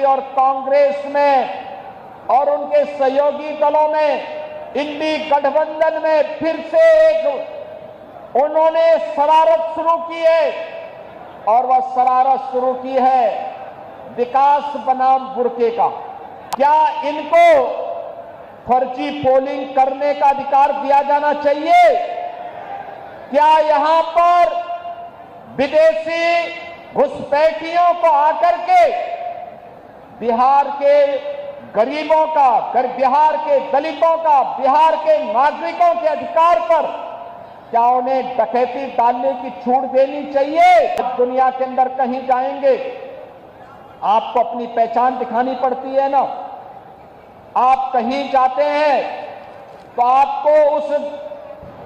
और कांग्रेस में और उनके सहयोगी दलों में इंडी गठबंधन में फिर से एक उन्होंने शरारत शुरू की है, और वह शरारत शुरू की है विकास बनाम बुर्के का। क्या इनको फर्जी पोलिंग करने का अधिकार दिया जाना चाहिए? क्या यहां पर विदेशी घुसपैठियों को आकर के बिहार के गरीबों का, बिहार के दलितों का, बिहार के नागरिकों के अधिकार पर क्या उन्हें डकैती डालने की छूट देनी चाहिए? दुनिया के अंदर कहीं जाएंगे आपको अपनी पहचान दिखानी पड़ती है ना। आप कहीं जाते हैं तो आपको उस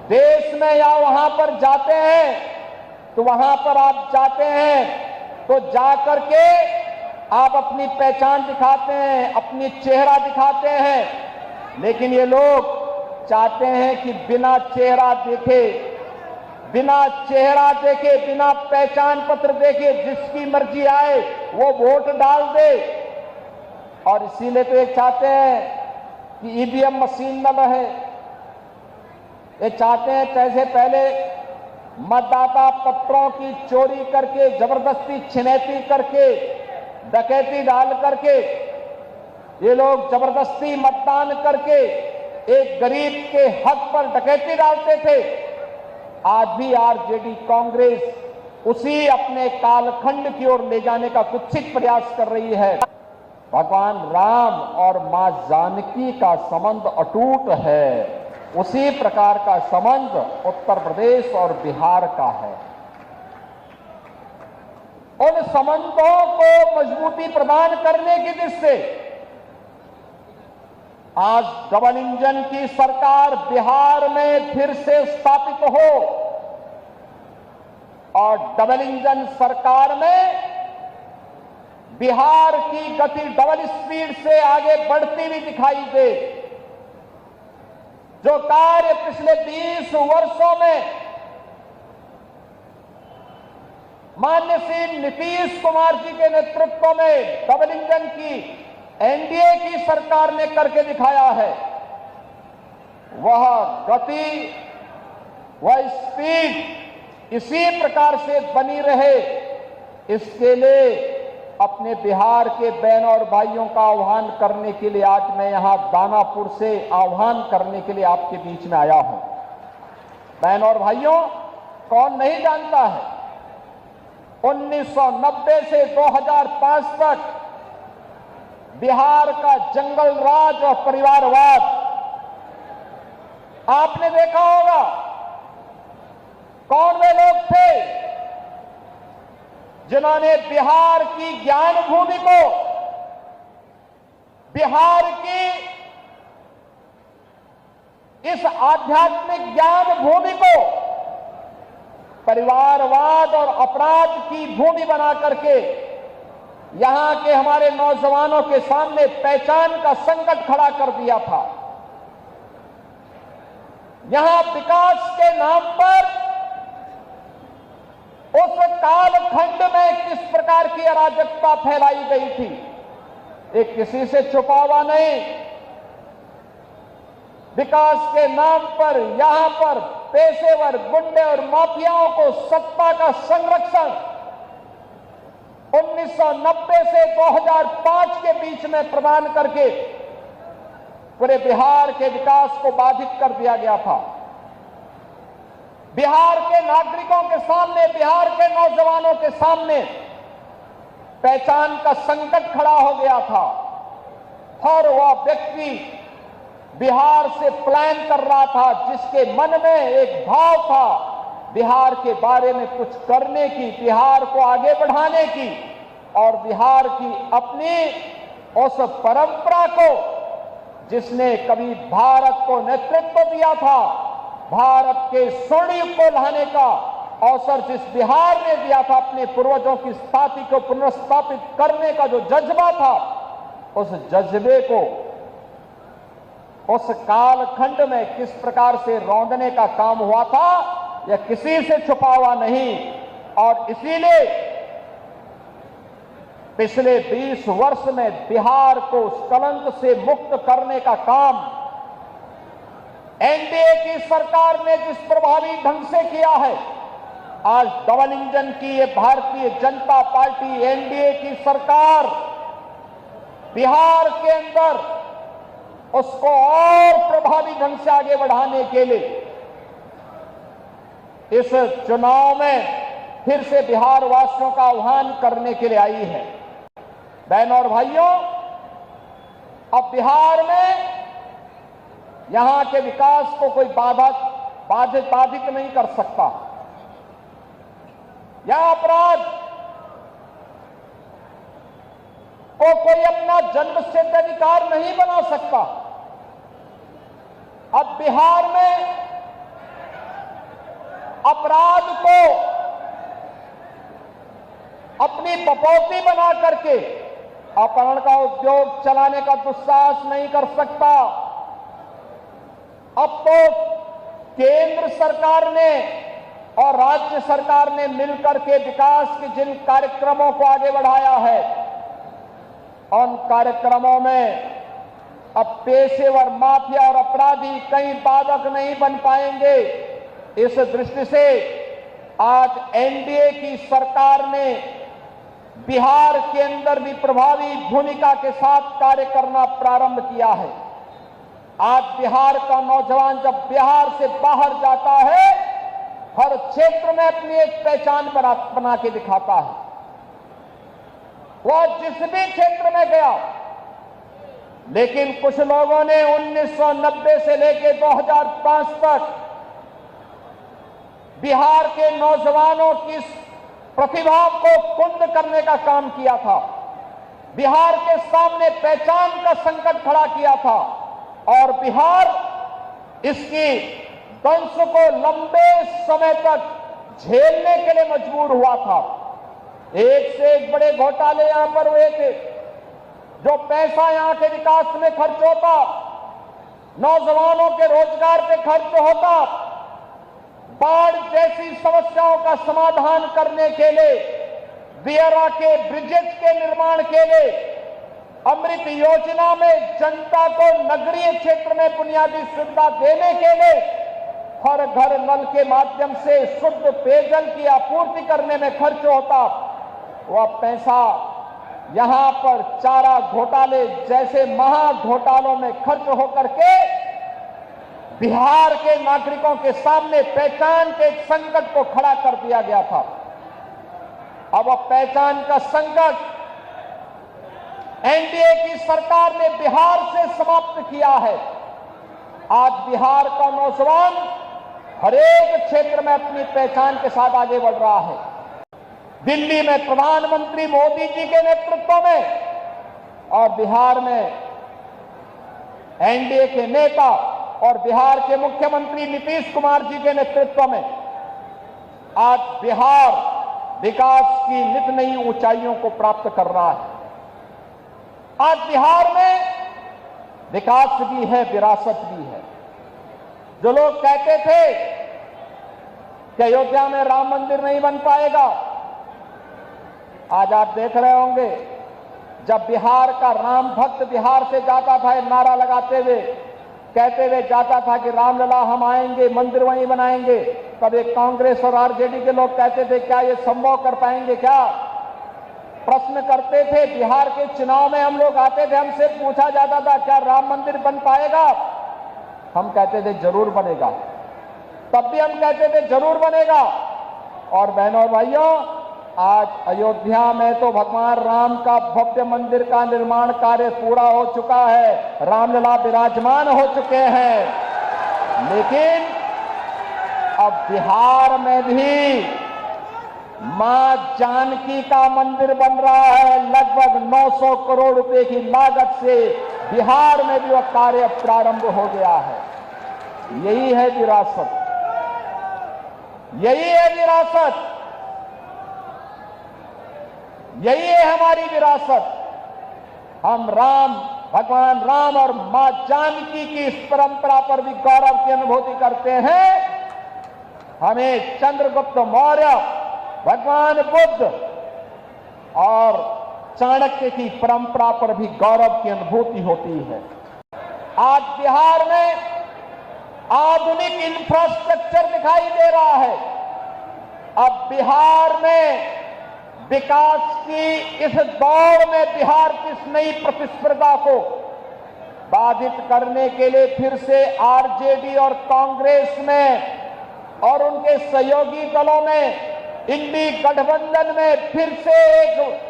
देश में या वहां पर जाते हैं तो वहां पर आप जाते हैं तो जाकर के आप अपनी पहचान दिखाते हैं, अपनी चेहरा दिखाते हैं। लेकिन ये लोग चाहते हैं कि बिना चेहरा देखे, बिना पहचान पत्र देखे जिसकी मर्जी आए वो वोट डाल दे। और इसीलिए तो ये चाहते हैं कि ईवीएम मशीन न रहे। ये चाहते हैं जैसे पहले मतदाता पत्रों की चोरी करके, जबरदस्ती छिनैती करके, डकैती डाल करके ये लोग जबरदस्ती मतदान करके एक गरीब के हक पर डकैती डालते थे। आज भी आरजेडी कांग्रेस उसी अपने कालखंड की ओर ले जाने का कुत्सित प्रयास कर रही है। भगवान राम और मां जानकी का संबंध अटूट है, उसी प्रकार का संबंध उत्तर प्रदेश और बिहार का है। उन संबंधों को मजबूती प्रदान करने की दृष्टि से आज डबल इंजन की सरकार बिहार में फिर से स्थापित हो, और डबल इंजन सरकार में बिहार की गति डबल स्पीड से आगे बढ़ती हुई दिखाई दे। जो कार्य पिछले 20 वर्षों में माननीय श्री नीतीश कुमार जी के नेतृत्व में डबल इंजन की एनडीए की सरकार ने करके दिखाया है, वह गति, वह स्पीड इसी प्रकार से बनी रहे, इसके लिए अपने बिहार के बहनों और भाइयों का आह्वान करने के लिए आज मैं यहां दानापुर से आह्वान करने के लिए आपके बीच में आया हूं। बहनों और भाइयों, कौन नहीं जानता है 1990 से 2005 तक बिहार का जंगल राज और परिवारवाद आपने देखा होगा। कौन वे लोग थे जिन्होंने बिहार की ज्ञान भूमि को, बिहार की इस आध्यात्मिक ज्ञान भूमि को परिवारवाद और अपराध की भूमि बना करके यहां के हमारे नौजवानों के सामने पहचान का संकट खड़ा कर दिया था। यहां विकास के नाम पर उस कालखंड में किस प्रकार की अराजकता फैलाई गई थी, ये किसी से छुपा हुआ नहीं। विकास के नाम पर यहां पर पेशेवर गुंडे और माफियाओं को सत्ता का संरक्षण 1990 से 2005 के बीच में प्रदान करके पूरे बिहार के विकास को बाधित कर दिया गया था। बिहार के नागरिकों के सामने, बिहार के नौजवानों के सामने पहचान का संकट खड़ा हो गया था। हर वह व्यक्ति बिहार से प्लान कर रहा था जिसके मन में एक भाव था बिहार के बारे में कुछ करने की, बिहार को आगे बढ़ाने की, और बिहार की अपनी उस परंपरा को जिसने कभी भारत को नेतृत्व दिया था, भारत के स्वर्ण युग को लाने का अवसर जिस बिहार ने दिया था, अपने पूर्वजों की स्थापना को पुनर्स्थापित करने का जो जज्बा था, उस जज्बे को उस कालखंड में किस प्रकार से रौंदने का काम हुआ था, यह किसी से छुपा हुआ नहीं। और इसीलिए पिछले 20 वर्ष में बिहार को उस कलंक से मुक्त करने का काम एनडीए की सरकार ने जिस प्रभावी ढंग से किया है, आज डबल इंजन की ये भारतीय जनता पार्टी एनडीए की सरकार बिहार के अंदर उसको और प्रभावी ढंग से आगे बढ़ाने के लिए इस चुनाव में फिर से बिहार वासियों का आह्वान करने के लिए आई है। बहनों और भाइयों, अब बिहार में यहां के विकास को कोई बाधित नहीं कर सकता। यह अपराध को कोई अपना जन्मसिद्ध अधिकार नहीं बना सकता। अब बिहार में अपराध को अपनी बपौती बना करके अपहरण का उद्योग चलाने का दुस्साहस नहीं कर सकता। अब तो केंद्र सरकार ने और राज्य सरकार ने मिलकर के विकास के जिन कार्यक्रमों को आगे बढ़ाया है, उन कार्यक्रमों में अब पेशेवर माफिया और अपराधी कहीं बाधक नहीं बन पाएंगे। इस दृष्टि से आज एनडीए की सरकार ने बिहार के अंदर भी प्रभावी भूमिका के साथ कार्य करना प्रारंभ किया है। आज बिहार का नौजवान जब बिहार से बाहर जाता है, हर क्षेत्र में अपनी एक पहचान बना के दिखाता है। वह जिस भी क्षेत्र में गया, लेकिन कुछ लोगों ने 1990 से लेकर 2005 तक बिहार के नौजवानों की प्रतिभा को कुंद करने का काम किया था। बिहार के सामने पहचान का संकट खड़ा किया था और बिहार इसकी दंश को लंबे समय तक झेलने के लिए मजबूर हुआ था। एक से एक बड़े घोटाले यहां पर हुए थे। जो पैसा यहां के विकास में खर्च होता, नौजवानों के रोजगार पे खर्च होता, बाढ़ जैसी समस्याओं का समाधान करने के लिए, दियरा के ब्रिजेज के निर्माण के लिए, अमृत योजना में जनता को नगरीय क्षेत्र में बुनियादी सुविधा देने के लिए, हर घर नल के माध्यम से शुद्ध पेयजल की आपूर्ति करने में खर्च होता, वह पैसा यहां पर चारा घोटाले जैसे महा घोटालों में खर्च होकर के बिहार के नागरिकों के सामने पहचान के संकट को खड़ा कर दिया गया था। अब वह पहचान का संकट एनडीए की सरकार ने बिहार से समाप्त किया है। आज बिहार का नौजवान हर एक क्षेत्र में अपनी पहचान के साथ आगे बढ़ रहा है। दिल्ली में प्रधानमंत्री मोदी जी के नेतृत्व में और बिहार में एनडीए के नेता और बिहार के मुख्यमंत्री नीतीश कुमार जी के नेतृत्व में आज बिहार विकास की नित नई ऊंचाइयों को प्राप्त कर रहा है। आज बिहार में विकास भी है, विरासत भी है। जो लोग कहते थे कि अयोध्या में राम मंदिर नहीं बन पाएगा, आज आप देख रहे होंगे जब बिहार का राम भक्त बिहार से जाता था नारा लगाते हुए, कहते हुए जाता था कि रामलला हम आएंगे, मंदिर वहीं बनाएंगे, तब एक कांग्रेस और आरजेडी के लोग कहते थे क्या ये संभव कर पाएंगे क्या? प्रश्न करते थे। बिहार के चुनाव में हम लोग आते थे, हमसे पूछा जाता था क्या राम मंदिर बन पाएगा? हम कहते थे जरूर बनेगा। तब भी हम कहते थे जरूर बनेगा। और बहनों और भाइयों, आज अयोध्या में तो भगवान राम का भव्य मंदिर का निर्माण कार्य पूरा हो चुका है, रामलला विराजमान हो चुके हैं। लेकिन अब बिहार में भी मां जानकी का मंदिर बन रहा है। लगभग 900 करोड़ रुपए की लागत से बिहार में भी वह कार्य प्रारंभ हो गया है। यही है विरासत, यही है विरासत, यही है हमारी विरासत। हम भगवान राम और मां जानकी की इस परंपरा पर भी गौरव की अनुभूति करते हैं। हमें चंद्रगुप्त मौर्य, भगवान बुद्ध और चाणक्य की परंपरा पर भी गौरव की अनुभूति होती है। आज बिहार में आधुनिक इंफ्रास्ट्रक्चर दिखाई दे रहा है। अब बिहार में विकास की इस दौड़ में बिहार की इस नई प्रतिस्पर्धा को बाधित करने के लिए फिर से आरजेडी और कांग्रेस में और उनके सहयोगी दलों में इंडी गठबंधन में फिर से एक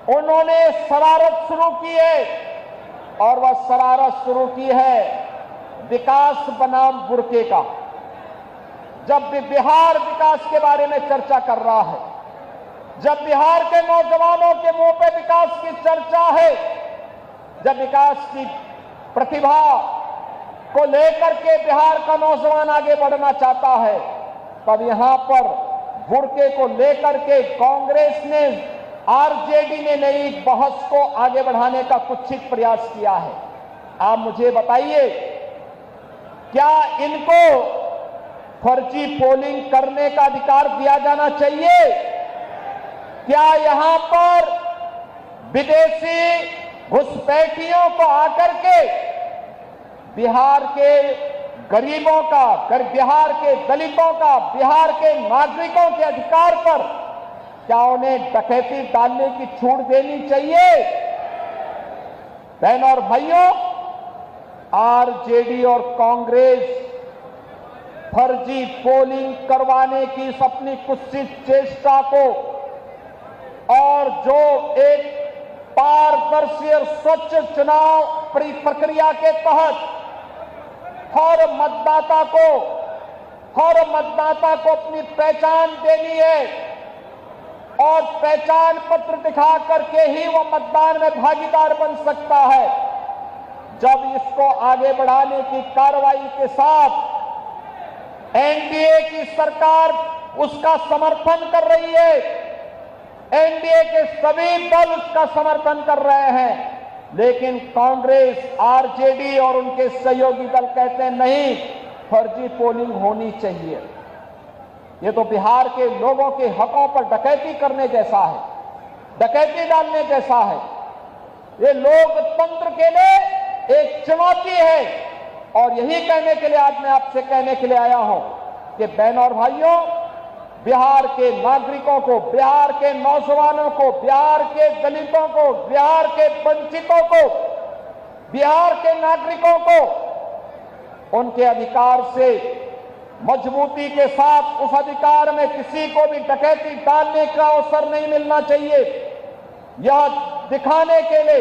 उन्होंने शरारत शुरू की है, और वह शरारत शुरू की है विकास बनाम बुरके का। जब भी बिहार विकास के बारे में चर्चा कर रहा है, जब बिहार के नौजवानों के मुंह पे विकास की चर्चा है, जब विकास की प्रतिभा को लेकर के बिहार का नौजवान आगे बढ़ना चाहता है, तब यहां पर बुरके को लेकर के कांग्रेस ने, आरजेडी ने नई बहस को आगे बढ़ाने का कुत्सित प्रयास किया है। आप मुझे बताइए, क्या इनको फर्जी पोलिंग करने का अधिकार दिया जाना चाहिए? क्या यहां पर विदेशी घुसपैठियों को आकर के बिहार के गरीबों का, बिहार के दलितों का, बिहार के नागरिकों के अधिकार पर क्या उन्हें डकैती डालने की छूट देनी चाहिए? बहनों और भाइयों, आरजेडी और कांग्रेस फर्जी पोलिंग करवाने की इस अपनी कुत्सित चेष्टा को और जो एक पारदर्शी और स्वच्छ चुनाव प्रक्रिया के तहत हर मतदाता को अपनी पहचान देनी है और पहचान पत्र दिखा करके ही वो मतदान में भागीदार बन सकता है। जब इसको आगे बढ़ाने की कार्रवाई के साथ एनडीए की सरकार उसका समर्थन कर रही है, एनडीए के सभी दल उसका समर्थन कर रहे हैं, लेकिन कांग्रेस, आरजेडी और उनके सहयोगी दल कहते हैं नहीं, फर्जी पोलिंग होनी चाहिए। ये तो बिहार के लोगों के हकों पर डकैती करने जैसा है, डकैती डालने जैसा है। ये लोकतंत्र के लिए एक चुनौती है, और यही कहने के लिए आज मैं आपसे कहने के लिए आया हूं कि बहनों और भाइयों, बिहार के नागरिकों को, बिहार के नौजवानों को, बिहार के दलितों को, बिहार के वंचितों को, बिहार के नागरिकों को उनके अधिकार से मजबूती के साथ, उस अधिकार में किसी को भी डकैती डालने का अवसर नहीं मिलना चाहिए। यह दिखाने के लिए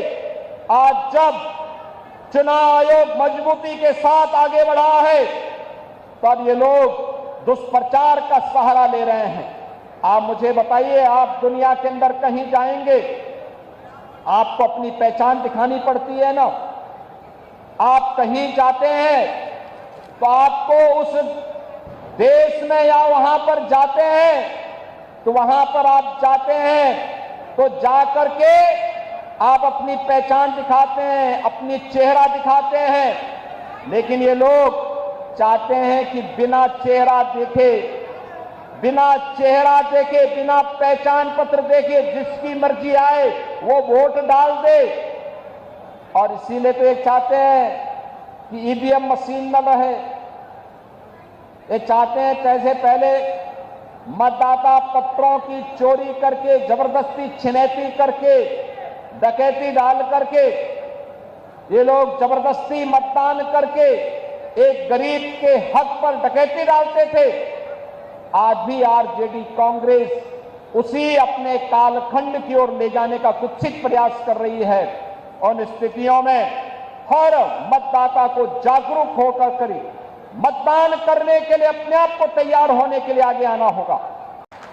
आज जब चुनाव आयोग मजबूती के साथ आगे बढ़ा है, तब ये लोग दुष्प्रचार का सहारा ले रहे हैं। आप मुझे बताइए, आप दुनिया के अंदर कहीं जाएंगे, आपको अपनी पहचान दिखानी पड़ती है ना। आप कहीं जाते हैं तो आपको उस देश में या वहां पर जाते हैं तो वहां पर आप जाते हैं तो जाकर के आप अपनी पहचान दिखाते हैं, अपनी चेहरा दिखाते हैं। लेकिन ये लोग चाहते हैं कि बिना चेहरा देखे, बिना पहचान पत्र देखे जिसकी मर्जी आए वो वोट डाल दे। और इसीलिए तो ये चाहते हैं कि ईवीएम मशीन न रहे। ये चाहते हैं जैसे पहले मतदाता पत्रों की चोरी करके, जबरदस्ती छिनैती करके, डकैती डाल करके ये लोग जबरदस्ती मतदान करके एक गरीब के हक पर डकैती डालते थे। आज भी आरजेडी कांग्रेस उसी अपने कालखंड की ओर ले जाने का कुत्सित प्रयास कर रही है। उन स्थितियों में हर मतदाता को जागरूक होकर करें, मतदान करने के लिए अपने आप को तैयार होने के लिए आगे आना होगा।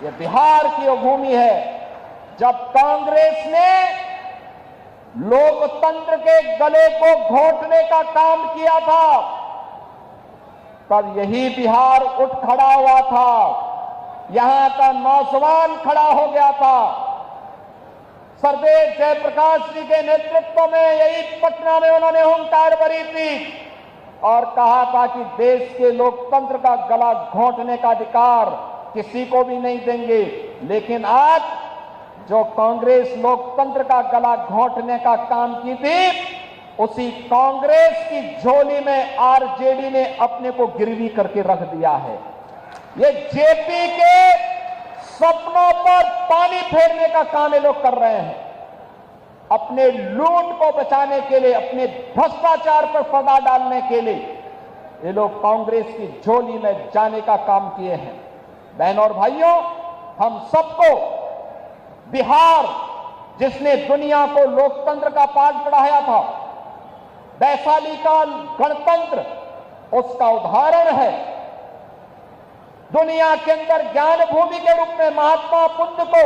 यह बिहार की वो भूमि है जब कांग्रेस ने लोकतंत्र के गले को घोंटने का काम किया था, तब यही बिहार उठ खड़ा हुआ था, यहां का नौजवान खड़ा हो गया था। सर्वदेश जयप्रकाश जी के नेतृत्व में यही पटना में उन्होंने हुंकार भरी थी और कहा था कि देश के लोकतंत्र का गला घोंटने का अधिकार किसी को भी नहीं देंगे। लेकिन आज जो कांग्रेस लोकतंत्र का गला घोंटने का काम की थी, उसी कांग्रेस की झोली में आरजेडी ने अपने को गिरवी करके रख दिया है। ये जेपी के सपनों पर पानी फेरने का काम ये लोग कर रहे हैं। अपने लूट को बचाने के लिए, अपने भ्रष्टाचार पर पर्दा डालने के लिए ये लोग कांग्रेस की झोली में जाने का काम किए हैं। बहनों और भाइयों, हम सबको बिहार, जिसने दुनिया को लोकतंत्र का पाठ पढ़ाया था, वैशाली का गणतंत्र उसका उदाहरण है। दुनिया के अंदर ज्ञान भूमि के रूप में महात्मा बुद्ध को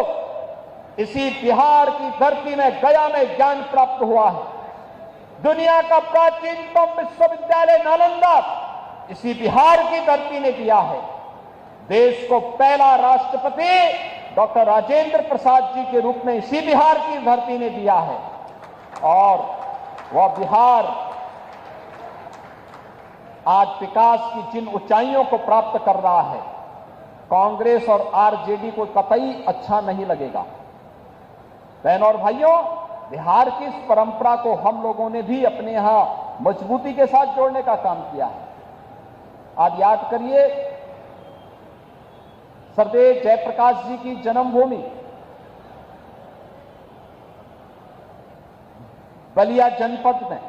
इसी बिहार की धरती में, गया में ज्ञान प्राप्त हुआ है। दुनिया का प्राचीनतम विश्वविद्यालय नालंदा इसी बिहार की धरती ने दिया है। देश को पहला राष्ट्रपति डॉक्टर राजेंद्र प्रसाद जी के रूप में इसी बिहार की धरती ने दिया है। और वह बिहार आज विकास की जिन ऊंचाइयों को प्राप्त कर रहा है, कांग्रेस और आरजेडी को कतई अच्छा नहीं लगेगा। बहनों और भाइयों, बिहार की इस परंपरा को हम लोगों ने भी अपने यहां मजबूती के साथ जोड़ने का काम किया है। आज याद करिए, सरदेव जयप्रकाश जी की जन्मभूमि बलिया जनपद में,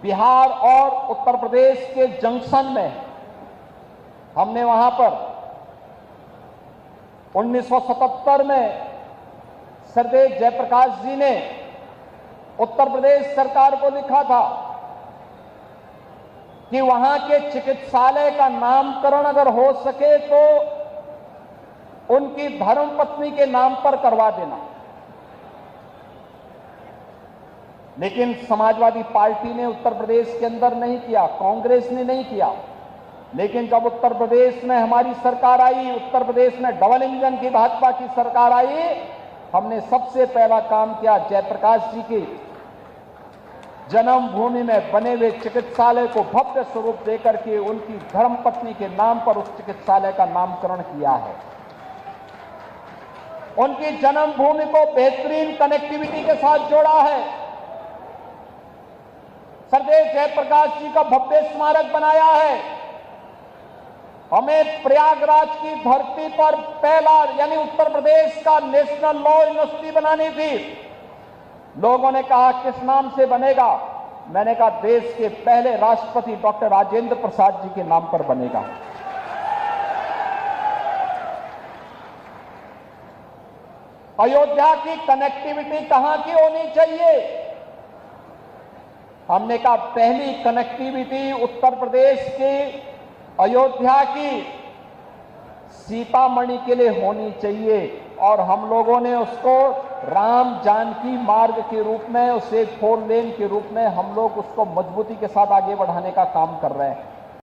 बिहार और उत्तर प्रदेश के जंक्शन में, हमने वहां पर 1977 में सरदेव जयप्रकाश जी ने उत्तर प्रदेश सरकार को लिखा था कि वहां के चिकित्सालय का नामकरण अगर हो सके तो उनकी धर्मपत्नी के नाम पर करवा देना। लेकिन समाजवादी पार्टी ने उत्तर प्रदेश के अंदर नहीं किया, कांग्रेस ने नहीं किया। लेकिन जब उत्तर प्रदेश में हमारी सरकार आई, उत्तर प्रदेश में डबल इंजन की भाजपा की सरकार आई, हमने सबसे पहला काम किया, जयप्रकाश जी की जन्मभूमि में बने हुए चिकित्सालय को भव्य स्वरूप देकर के उनकी धर्मपत्नी के नाम पर उस चिकित्सालय का नामकरण किया है। उनकी जन्मभूमि को बेहतरीन कनेक्टिविटी के साथ जोड़ा है। सरदेव जयप्रकाश जी का भव्य स्मारक बनाया है। हमें प्रयागराज की धरती पर पहला, यानी उत्तर प्रदेश का नेशनल लॉ यूनिवर्सिटी बनानी थी। लोगों ने कहा किस नाम से बनेगा? मैंने कहा देश के पहले राष्ट्रपति डॉक्टर राजेंद्र प्रसाद जी के नाम पर बनेगा। अयोध्या की कनेक्टिविटी कहां की होनी चाहिए? हमने कहा पहली कनेक्टिविटी उत्तर प्रदेश की अयोध्या की सीतामढ़ी के लिए होनी चाहिए। और हम लोगों ने उसको राम जानकी मार्ग के रूप में, उसे 4 लेन के रूप में हम लोग उसको मजबूती के साथ आगे बढ़ाने का काम कर रहे हैं।